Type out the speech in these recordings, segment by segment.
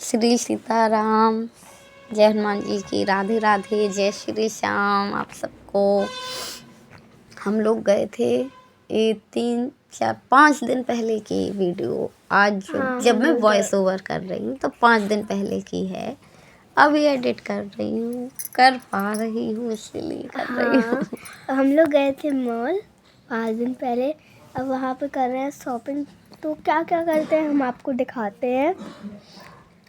श्री सीताराम, जय हनुमान जी की, राधे राधे, जय श्री श्याम आप सबको। हम लोग गए थे ये 3-4-5 दिन पहले की वीडियो। आज जब मैं वॉइस ओवर कर रही हूँ तो 5 दिन पहले की है। अभी एडिट कर रही हूँ, कर पा रही हूँ इसलिए कर रही हूँ। हम लोग गए थे मॉल 5 दिन पहले। अब वहाँ पे कर रहे हैं शॉपिंग। तो क्या क्या करते हैं हम आपको दिखाते हैं।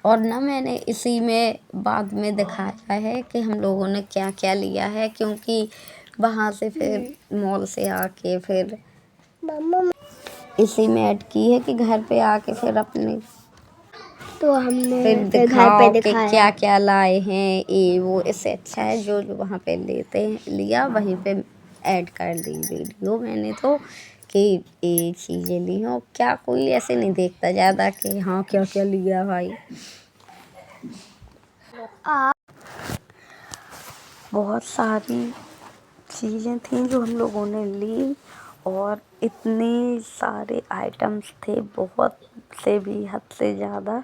और ना मैंने इसी में बाद में दिखाया है कि हम लोगों ने क्या क्या लिया है, क्योंकि वहाँ से फिर मॉल से आके फिर इसी में ऐड की है कि घर पे आके फिर अपने तो हमने फिर फिर घर पे दिखाओ कि दिखाया क्या क्या लाए हैं ये वो। इससे अच्छा है जो जो वहाँ पे लेते हैं लिया वहीं पे ऐड कर दी वीडियो मैंने तो, कि ये चीज़ें ली हो। क्या कोई ऐसे नहीं देखता ज़्यादा कि हाँ क्या क्या लिया भाई। बहुत सारी चीज़ें थीं जो हम लोगों ने ली, और इतने सारे आइटम्स थे, बहुत से भी हद से ज़्यादा,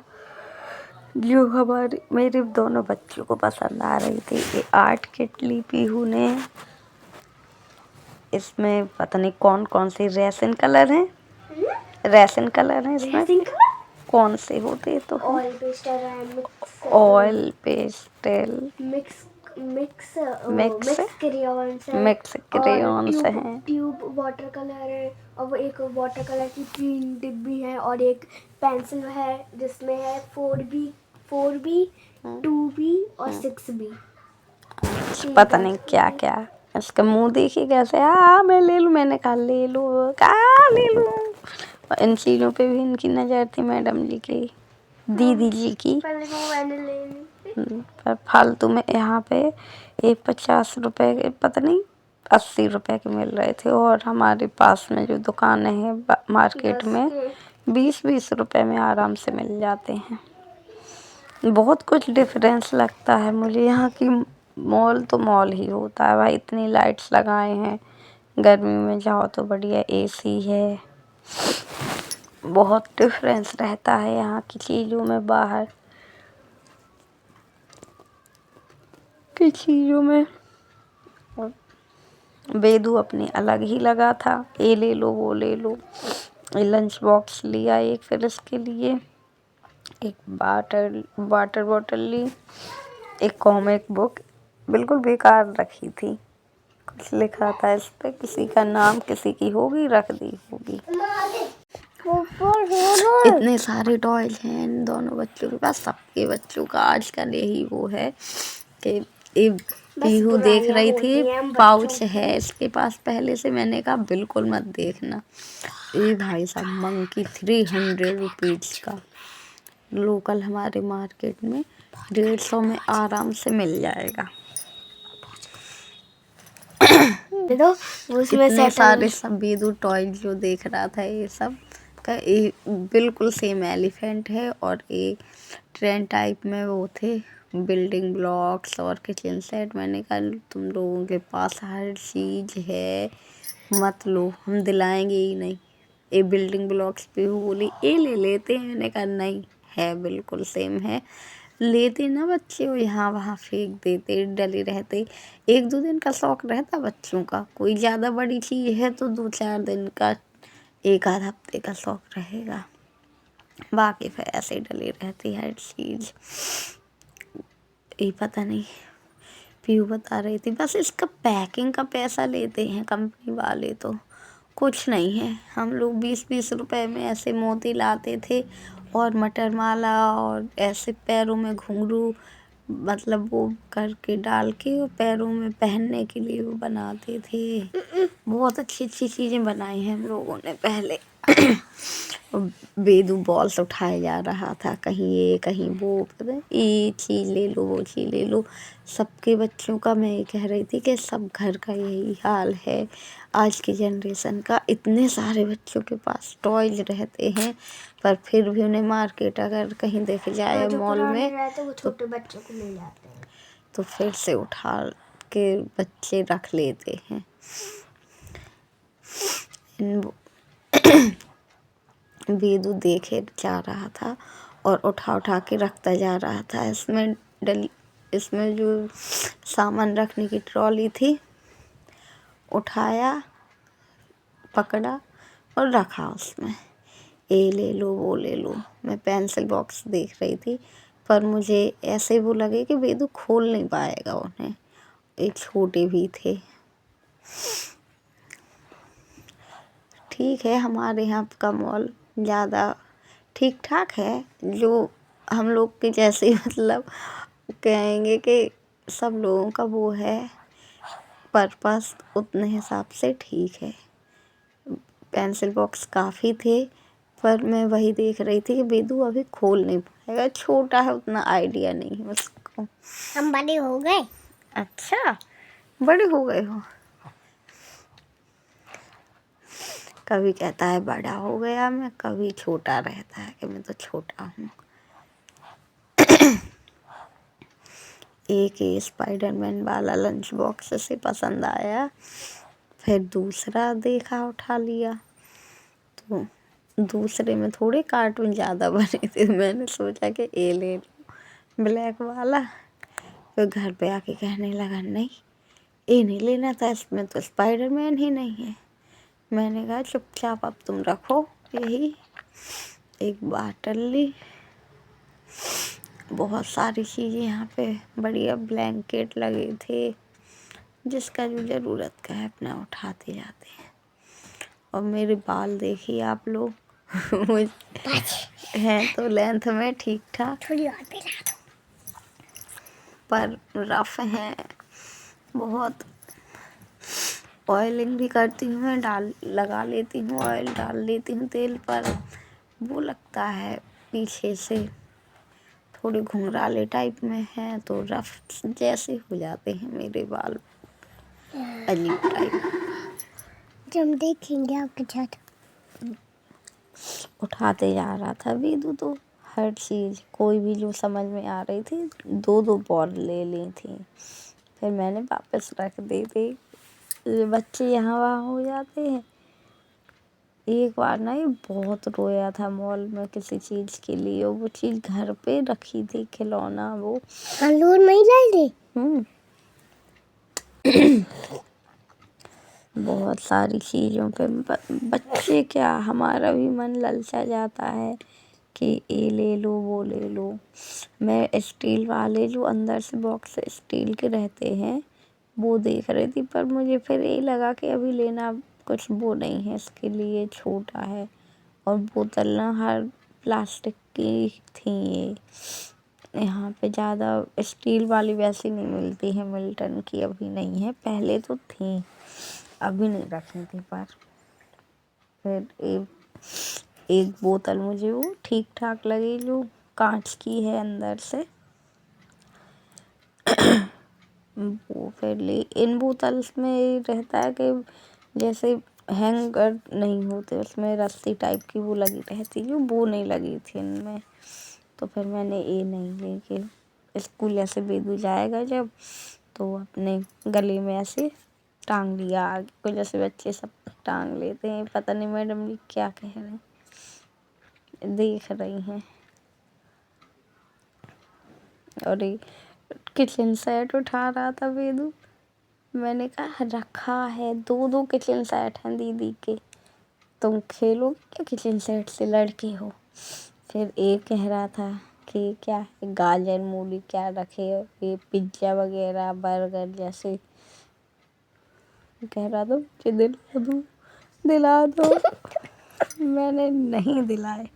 जो हमारे मेरे दोनों बच्चों को पसंद आ रही थी। ये आर्ट किट ली पीहू ने। इसमें पता नहीं कौन कौन से रेसिन कलर हैं, रेसिन कलर हैं इसमें। कौन से होते तो ऑयल पेस्टल है, oil pastel, mix mix mix crayons है, मिक्स क्रेयॉन्स ट्यूब हैं। ट्यूब वाटर कलर है, और वो एक वाटर कलर की 3 डिब्बी है, और एक पेंसिल है जिसमें है 4B 2B और 6B। पता नहीं क्या क्या। इसका मुंह देखिए कैसे, मैं ले लूँ। मैंने कहा ले लो, कहा ले लूँ। इन चीज़ों पे भी इनकी नज़र थी, मैडम जी की, दीदी जी की। पहले वो मैंने ले ली। पर फालतू में यहाँ पे ये 50 रुपए के, पता नहीं 80 रुपए के मिल रहे थे, और हमारे पास में जो दुकानें हैं मार्केट में 20-20 रुपए में आराम से मिल जाते हैं। बहुत कुछ डिफरेंस लगता है मुझे। यहाँ की मॉल तो मॉल ही होता है भाई, इतनी लाइट्स लगाए हैं। गर्मी में जाओ तो बढ़िया एसी है। बहुत डिफरेंस रहता है यहाँ की चीज़ों में, बाहर की चीज़ों में। बेदू अपनी अलग ही लगा था, ये ले लो वो ले लो। ये लंच बॉक्स लिया एक, फिर इसके लिए एक वाटर बॉटल ली, एक कॉमिक बुक बिल्कुल बेकार रखी थी। कुछ लिखा था इस पे, किसी का नाम किसी की होगी, रख दी होगी। इतने सारे टॉयज हैं इन दोनों बच्चों के पास। सबके बच्चों का आजकल यही वो है कि ये पीहू देख रही थी पाउच है इसके पास पहले से। मैंने कहा बिल्कुल मत देखना। ये भाई साहब मंकी 300 रुपीज का, लोकल हमारे मार्केट में 150 में आराम से मिल जाएगा। तो इतने सारे सब बेदू टॉयज जो देख रहा था, ये सब का ये बिल्कुल सेम एलिफेंट है, और ये ट्रेन टाइप में वो थे बिल्डिंग ब्लॉक्स और किचन सेट। मैंने कहा तुम लोगों के पास हर चीज़ है, मत लो, हम दिलाएंगे ही नहीं। ये बिल्डिंग ब्लॉक्स पे वो बोली ये ले लेते हैं। मैंने कहा नहीं, है बिल्कुल सेम है। लेते ना बच्चे वो यहाँ वहाँ फेंक देते, डले रहते। 1-2 दिन का शौक रहता बच्चों का, कोई ज़्यादा बड़ी चीज़ है तो 2-4 दिन का, 1-आध हफ्ते का शौक रहेगा। बाकी फिर ऐसे डली रहती हर चीज़। ये पता नहीं, पीयू बता रही थी बस इसका पैकिंग का पैसा लेते हैं कंपनी वाले, तो कुछ नहीं है। हम लोग 20-20 रुपए में ऐसे मोती लाते थे, और मटर माला, और ऐसे पैरों में घुंघरू, मतलब वो करके डाल के, और पैरों में पहनने के लिए वो बनाते थे। बहुत अच्छी अच्छी चीज़ें बनाई हैं हम लोगों ने पहले। बेदू बॉल्स उठाए जा रहा था, कहीं ये कहीं वो, पता है ये चीज़ ले लो वो चीज़ ले लो। सबके बच्चों का मैं ये कह रही थी कि सब घर का यही हाल है आज की जनरेशन का। इतने सारे बच्चों के पास टॉयज रहते हैं, पर फिर भी उन्हें मार्केट अगर कहीं देख जाए मॉल में तो वो छोटे बच्चों को मिल जाते हैं, तो फिर से उठा के बच्चे रख लेते हैं। बेदू देखे जा रहा था, और उठा उठा के रखता जा रहा था। इसमें जो सामान रखने की ट्रॉली थी, उठाया, पकड़ा और रखा उसमें। ये ले लो, वो ले लो। मैं पेंसिल बॉक्स देख रही थी, पर मुझे ऐसे वो लगे कि वेदू खोल नहीं पाएगा उन्हें, एक छोटे भी थे। ठीक है, हमारे यहाँ का मॉल ज़्यादा ठीक ठाक है, जो हम लोग के जैसे मतलब कहेंगे कि सब लोगों का वो है पर्पस, उतने हिसाब से ठीक है। पेंसिल बॉक्स काफ़ी थे, पर मैं वही देख रही थी कि बेदू अभी खोल नहीं पाएगा, छोटा है, उतना आइडिया नहीं है उसको। हम बड़े हो गए। अच्छा, बड़े हो गए हो। कभी कहता है बड़ा हो गया मैं, कभी छोटा रहता है कि मैं तो छोटा हूँ। एक ये स्पाइडरमैन वाला लंच बॉक्स से पसंद आया, फिर दूसरा देखा, उठा लिया। तो दूसरे में थोड़े कार्टून ज़्यादा बने थे, मैंने सोचा कि ये ले लो ब्लैक वाला। फिर घर पे आके कहने लगा नहीं, ये नहीं लेना था, इसमें तो स्पाइडरमैन ही नहीं है। मैंने कहा चुपचाप अब तुम रखो यही। एक बाटल ली, बहुत सारी चीज़ें यहाँ पे, बढ़िया ब्लैंकेट लगे थे, जिसका जो ज़रूरत का है अपना उठाते जाते हैं। और मेरे बाल देखिए आप लोग हैं तो लेंथ में ठीक ठाक, थोड़ी और पिला दो। पर रफ हैं बहुत। ऑयलिंग भी करती हूँ मैं, लगा लेती हूँ ऑयल, डाल लेती हूँ तेल, पर वो लगता है पीछे से थोड़े घुंघराले टाइप में हैं, तो रफ जैसे हो जाते हैं मेरे बाल, अजीब टाइप। जब देखेंगे आपके साथ। उठाते जा रहा था वेदू, तो हर चीज़ कोई भी जो समझ में आ रही थी, दो दो बॉल ले ली थी। फिर मैंने वापस रख दी थी। ये बच्चे यहाँ वहाँ हो जाते हैं। एक बार ना ये बहुत रोया था मॉल में किसी चीज़ के लिए, वो चीज़ घर पे रखी थी, खिलौना वो। दूध नहीं लाई थी। बहुत सारी चीज़ों पे बच्चे क्या, हमारा भी मन ललचा जाता है कि ये ले लो, वो ले लो। मैं स्टील वाले जो अंदर से बॉक्स स्टील के रहते हैं वो देख रही थी, पर मुझे फिर ये लगा कि अभी लेना कुछ वो नहीं है, इसके लिए छोटा है। और बोतल ना हर प्लास्टिक की थी ये। यहाँ पे ज़्यादा स्टील वाली वैसी नहीं मिलती है, मिल्टन की अभी नहीं है, पहले तो थी, अभी नहीं रखी थी। पर फिर एक बोतल मुझे वो ठीक ठाक लगी, जो कांच की है अंदर से, वो फिर ली। इन बोतल्स में ये रहता है कि जैसे हैंगर नहीं होते, उसमें रस्सी टाइप की वो लगी रहती है, वो नहीं लगी थी इनमें। तो फिर मैंने ये नहीं ली कि स्कूल ऐसे बेदू जाएगा जब, तो अपने गले में ऐसे टांग लिया आगे को, जैसे बच्चे सब टांग लेते हैं। पता नहीं मैडम जी क्या कह रहे हैं, देख रही हैं। और ये किचन सेट उठा रहा था वेदू, मैंने कहा रखा है, दो दो किचन सेट हैं दीदी के, तुम खेलोगे क्या किचन सेट से, लड़के हो। फिर एक कह रहा था कि क्या है, गाजर मूली क्या रखे हो, ये पिज्ज़ा वगैरह बर्गर जैसे। कह रहा था मुझे दिला दो, दिला दो। मैंने नहीं दिलाए।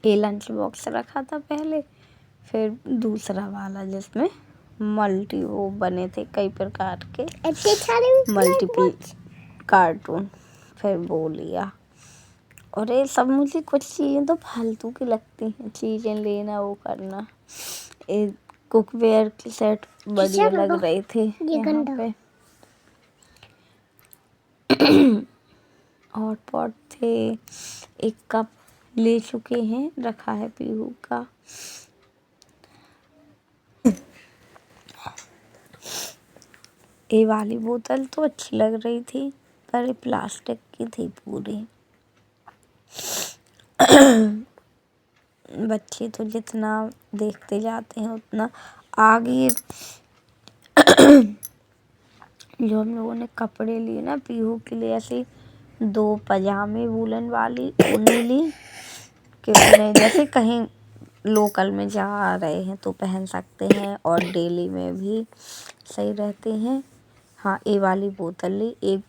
ये लंच बॉक्स रखा था पहले, फिर दूसरा वाला जिसमें मल्टी वो बने थे कई प्रकार के मल्टीपल कार्टून, फिर वो लिया। और ये सब मुझे कुछ चीज़ें तो फालतू की लगती हैं, चीज़ें लेना वो करना। ये कुकवेयर के सेट बढ़िया लग रहे थे यहाँ पे। हॉट पॉट थे, एक कप ले चुके हैं, रखा है पीहू का। ये वाली बोतल तो अच्छी लग रही थी, पर ये प्लास्टिक की थी पूरी। बच्चे तो जितना देखते जाते हैं उतना आगे। जो हम लोगों ने कपड़े लिए ना पीहू के लिए, ऐसे 2 पजामे वूलन वाली ऊनी ली कि उन्हें जैसे कहीं लोकल में जा रहे हैं तो पहन सकते हैं और डेली में भी सही रहते हैं। हाँ, ये वाली बोतल ली। एक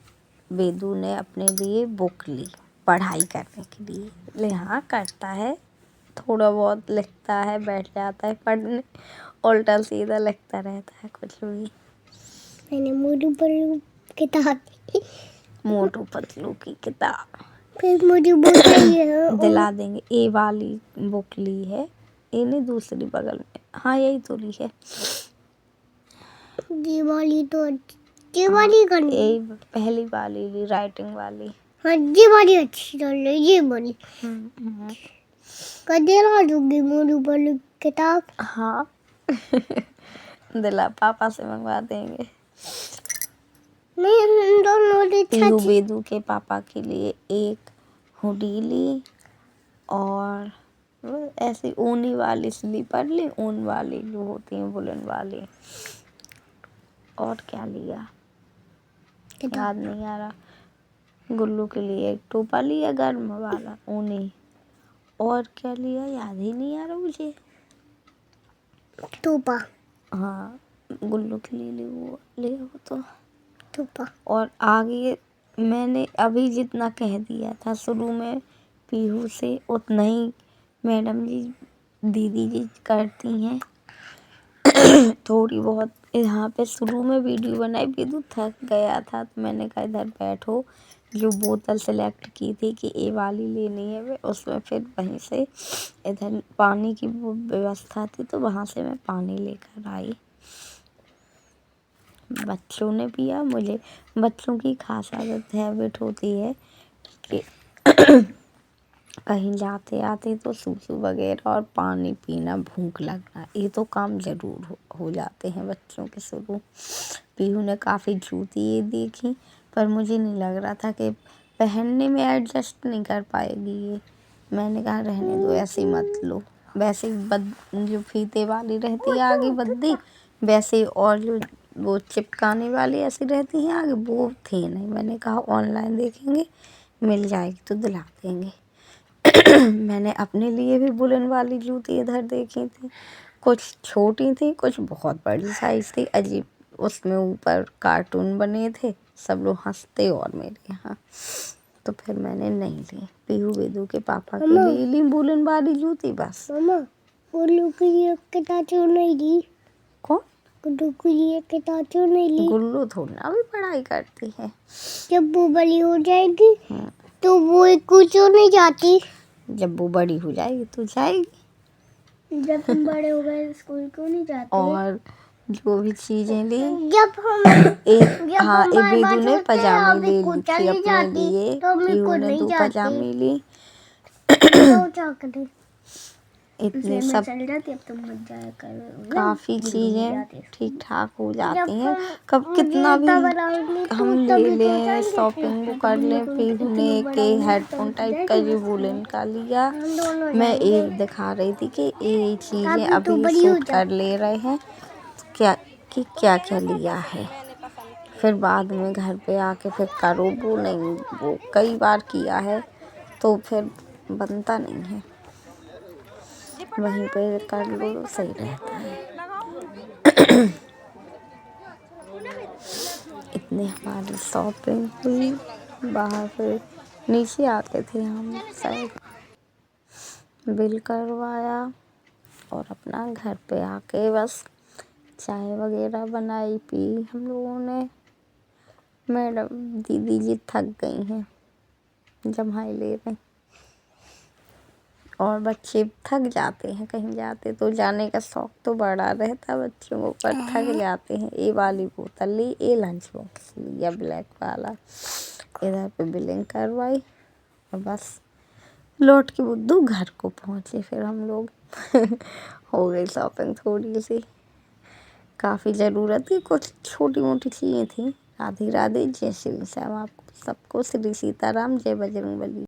वेदू ने अपने लिए बुक ली पढ़ाई करने के लिए। ले हाँ, करता है, थोड़ा बहुत लिखता है, बैठ जाता है पढ़ने, उल्टा सीधा लिखता रहता है कुछ भी। मैंने मोटू पतलू किताब मोटू पतलू की किताब फिर मुझे बुक चाहिए। दिला देंगे। ए वाली बुक ली है, ए ने दूसरी बगल में, हाँ यही तो ली है। ये वाली तो ये वाली करनी। यही पहली वाली ली, राइटिंग वाली। हाँ, ये वाली अच्छी चल रही, ये वाली। कब दिला दूंगी मोटू पतलू किताब? हाँ दिला, पापा से मंगवा देंगे। नहीं, हम दोनों पीहू बेदू के पापा के लिए एक हुडी ली और ऐसी ऊनी वाली स्लीपर ली, ऊन वाली जो होती हैं वुलन वाली। और क्या लिया याद नहीं आ रहा। गुल्लू के लिए एक टोपा लिया गर्म वाला ऊनी। और क्या लिया याद ही नहीं आ रहा मुझे। टोपा। हाँ, गुल्लू के लिए वो ले वो तो टोपा। और आगे मैंने अभी जितना कह दिया था शुरू में पीहू से, उतना ही मैडम जी दीदी जी करती हैं। थोड़ी बहुत यहाँ पे शुरू में वीडियो बनाई, पीहू थक गया था तो मैंने कहा इधर बैठो। जो बोतल सेलेक्ट की थी कि ये वाली लेनी है वे, उसमें फिर वहीं से इधर पानी की वो व्यवस्था थी तो वहाँ से मैं पानी लेकर आई। बच्चों ने पिया। मुझे बच्चों की खास आदत हैबिट होती है कि कहीं जाते आते तो सूसू वगैरह और पानी पीना, भूख लगना, ये तो काम ज़रूर हो जाते हैं बच्चों के शुरू। पीहू ने काफ़ी जूती ये देखी पर मुझे नहीं लग रहा था कि पहनने में एडजस्ट नहीं कर पाएगी ये। मैंने कहा रहने दो, ऐसे ही मत लो। वैसे जो फीते वाली रहती है आगे बद्दी, वैसे और जो वो चिपकाने वाली ऐसी रहती हैं आगे, वो थी नहीं। मैंने कहा ऑनलाइन देखेंगे, मिल जाएगी तो दिला देंगे। मैंने अपने लिए भी वुलन वाली जूती इधर देखी थी। कुछ छोटी थी, कुछ बहुत बड़ी साइज़ थी, अजीब। उसमें ऊपर कार्टून बने थे, सब लोग हंसते और मेरे यहाँ। तो फिर मैंने नहीं ली। पीहू बेदू के पापा के लिए ली वुलन वाली जूती बस। मम्मा, गुल्लू के लिए किताब क्यों नहीं ली? कौन? गुल्लू के लिए किताब क्यों नहीं ली? गुल्लू थोड़ी ना भी पढ़ाई करती है। जब वो बड़ी हो जाएगी तो वो स्कूल क्यों नहीं जाती? जब वो बड़ी हो जाएगी तो जाएगी। जब हम बड़े हो गए स्कूल क्यों नहीं जाते? और जो भी चीजें ली, जब हम हाँ एक बेदू ने पजामे ले ली थी चली अपने जाती लिए, तो हम पीहू स्कूल ने नहीं 2 जाते। पजामे ली। तो क्या करें? इतने सब चली जाती, अब तुम मत जाया करो। काफ़ी चीज़ें ठीक ठाक हो जाती हैं। कब हम कितना भी बनाएंगे हम तो ले तभी तो लें, जाएंगे। शॉपिंग वो कर लें। पीहू ने एक हेडफोन टाइप का जो वुलन का लिया। मैं एक दिखा रही थी कि ये चीज़ें अभी सूट कर ले रहे हैं क्या कि क्या क्या लिया है। फिर बाद में घर पे आके फिर करो, वो नहीं, वो कई बार किया है तो फिर बनता नहीं है। वहीं पे कर लो सही रहता है। इतनी हमारी शॉपिंग हुई। बाहर फिर नीचे आते थे हम, शायद बिल करवाया और अपना घर पे आके बस चाय वगैरह बनाई, पी हम लोगों ने। मैडम दीदी जी थक गई हैं जम्हाई ले रही, और बच्चे थक जाते हैं कहीं जाते तो, जाने का शौक तो बड़ा रहता बच्चों को, पर थक जाते हैं। ये वाली बोतल ली, ये लंच बॉक्स लिया ब्लैक वाला, इधर पे बिलिंग करवाई और बस लौट के बुद्धू घर को पहुँचे। फिर हम लोग हो गई शॉपिंग थोड़ी सी, काफ़ी ज़रूरत थी, कुछ छोटी मोटी चीज़ें थी। राधे राधे, जय श्री श्याम। आपको सबको श्री सीताराम, जय बजरंगबली।